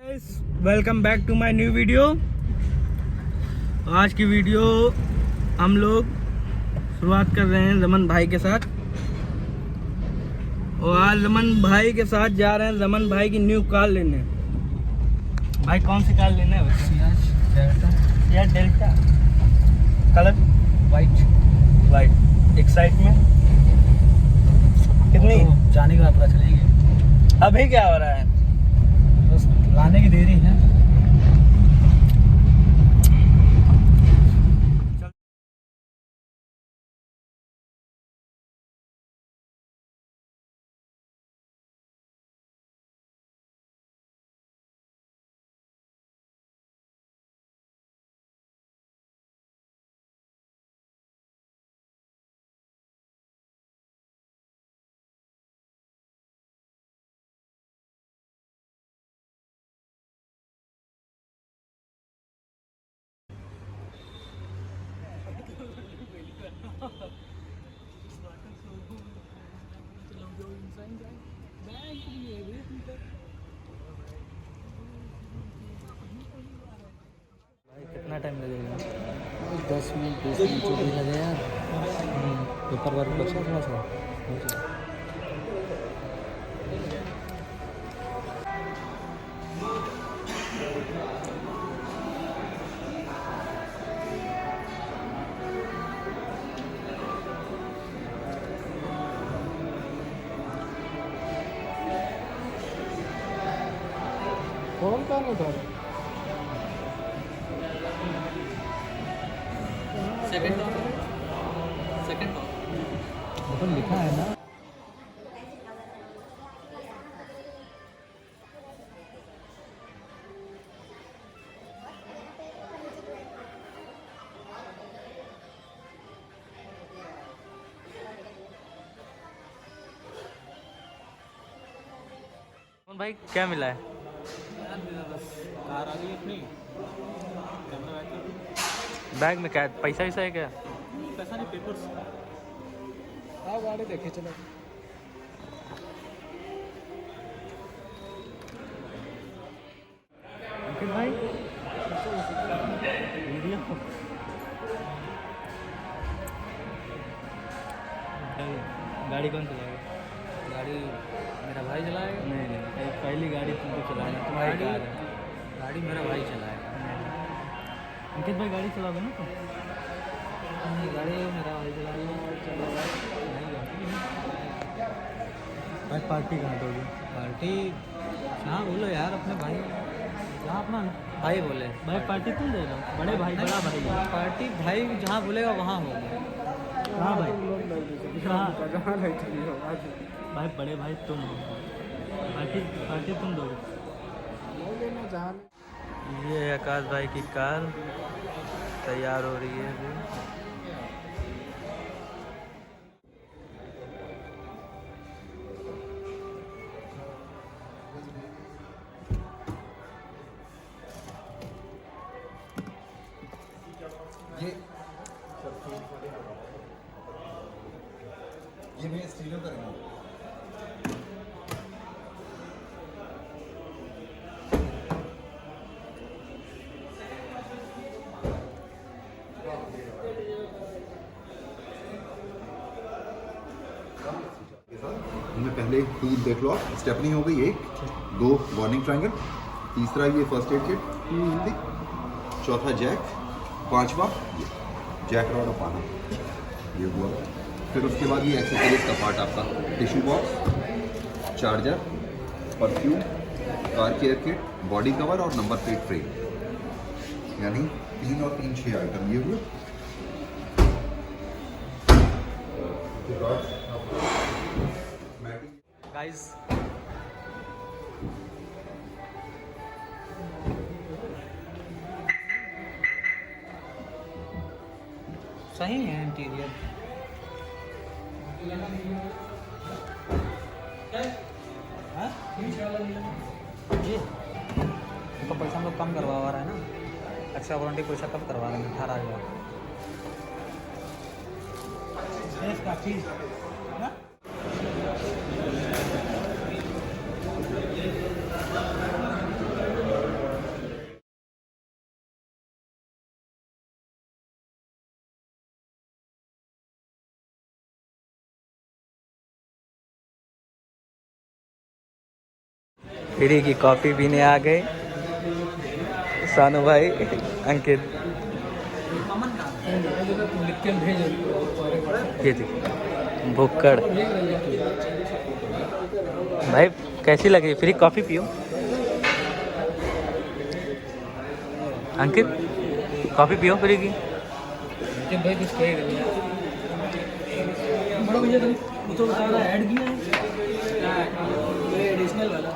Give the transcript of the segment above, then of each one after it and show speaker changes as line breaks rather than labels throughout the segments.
Welcome back to my new video. आज की video हम लोग शुरुआत कर रहे हैं जमन भाई के साथ, और आज जमन भाई के साथ जा रहे हैं जमन भाई की न्यू कार लेने। भाई कौन सी कार लेना है? Ciaz delta. Colour white. Excitement कितनी?
तो जाने का पता चलेगी।
अभी क्या हो रहा है?
बस लाने की देरी है।
कितना टाइम लगेगा?
10 मिनट 20 मिनट जो भी लगे यार। पेपर वर्क बचा थोड़ा सा। फोन का नहीं था। सेकंड तो लिखा है ना।
भाई क्या मिला है?
कार आ गई अपनी।
बैग में क्या है? पैसा वैसा है क्या?
पैसा नहीं, पेपर्स। हाँ गाड़ी देखे चलो।
अंकित भाई वीडियो गाड़ी कौन चलाएगा?
गाड़ी मेरा भाई चलाएगा।
नहीं, पहली गाड़ी तुमको चलाना, तुम्हारी कार है।
गाड़ी मेरा भाई चलाएगा।
अंकित भाई गाड़ी चलाओगे ना तुम?
गाड़ी मेरा भाई चलाएगा।
भाई पार्टी कहाँ दोगे?
पार्टी हाँ बोलो यार, अपने भाई जहाँ अपना भाई बोले।
भाई पार्टी तुम दे रहे हो? बड़े भाई, बड़ा भाई है।
पार्टी भाई जहाँ बोलेगा वहाँ होगा।
हाँ भाई, हाँ भाई बड़े भाई तुम हो, पार्टी तुम दोगे। ये आकाश भाई की कार तैयार हो रही है अभी।
ये मैं स्टीरियो करेंगे। इनमें पहले टूल देख लो आप। स्टेपनी हो गई एक, 2 वार्निंग ट्रायंगल, तीसरा ये फर्स्ट एड किट, चौथा जैक, 5वां जैक रॉड और पाना ये हुआ। फिर उसके बाद ये एक्सेसरीज का पार्ट आपका tissue box, charger, perfume, car care kit, body cover और नंबर प्लेट फ्रेम, यानी 3 और 3 6 आइटम ये हुए।
गाइस
सही है इंटीरियर। हाँ? जी तो पैसा हम लोग कम करवा रहा है ना। एक्स्ट्रा वारंटी पैसा कम करवा रहे हैं 18,000। इसका चीज़ ना
फ्री की कॉफ़ी पीने आ गए सानू भाई अंकित। ये देखिए भुक्कड़ भाई कैसी लगी फ्री कॉफ़ी पियो अंकित कॉफ़ी पियो फ्री की। भाई कुछ कह रहे बड़ा भैया तुम तो बता रहा ऐड किया है एडिशनल वाला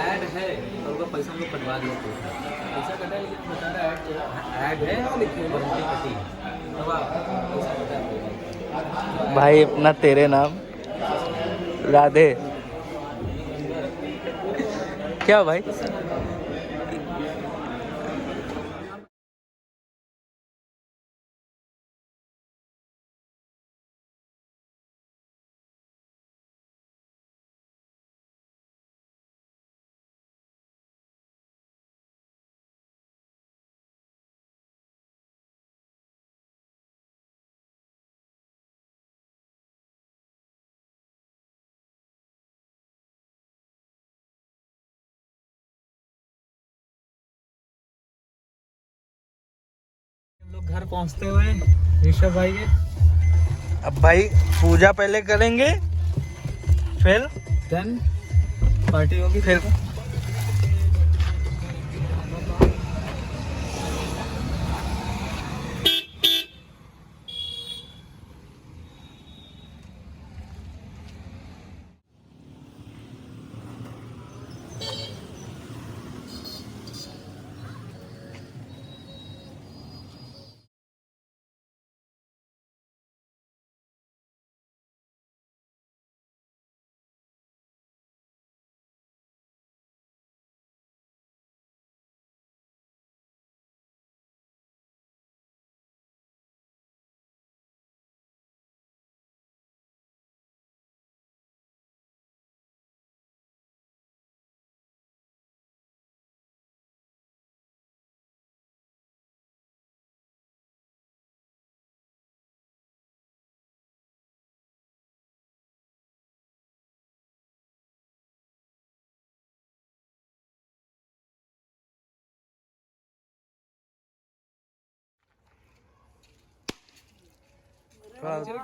ऐड है और उनका पैसा हम लोग कटवा दिया पैसा कटा लेकिन बता रहा ऐड है वारंटी कटी है तब आप पैसा कटा भाई अपना तेरे नाम राधे क्या भाई लोग घर पहुंचते हुए ऋषभ भाई के अब भाई पूजा पहले करेंगे फिर देन पार्टी होगी फिर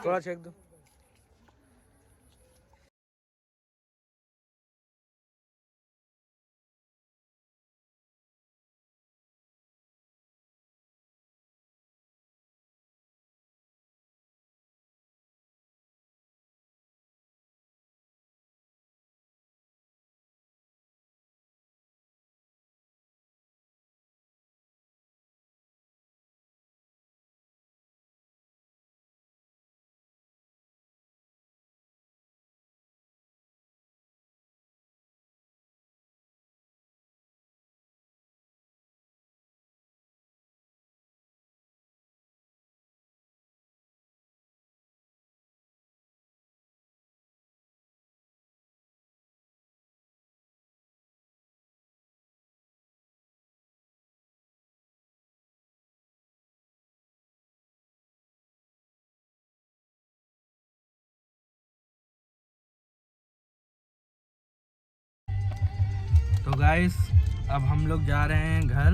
थोड़ा चेक दो तो गाइस अब हम लोग जा रहे हैं घर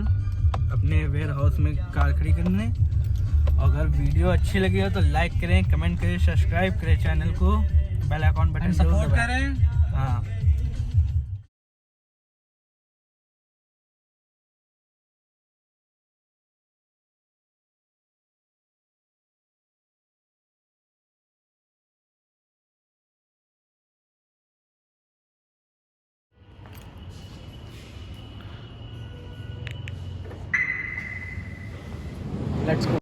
अपने वेयर हाउस में कार खड़ी करने। अगर वीडियो अच्छी लगी हो तो लाइक करें, कमेंट करें, सब्सक्राइब करें चैनल को, बेल आइकॉन बटन सपोर्ट करें। हाँ लेट्स गो।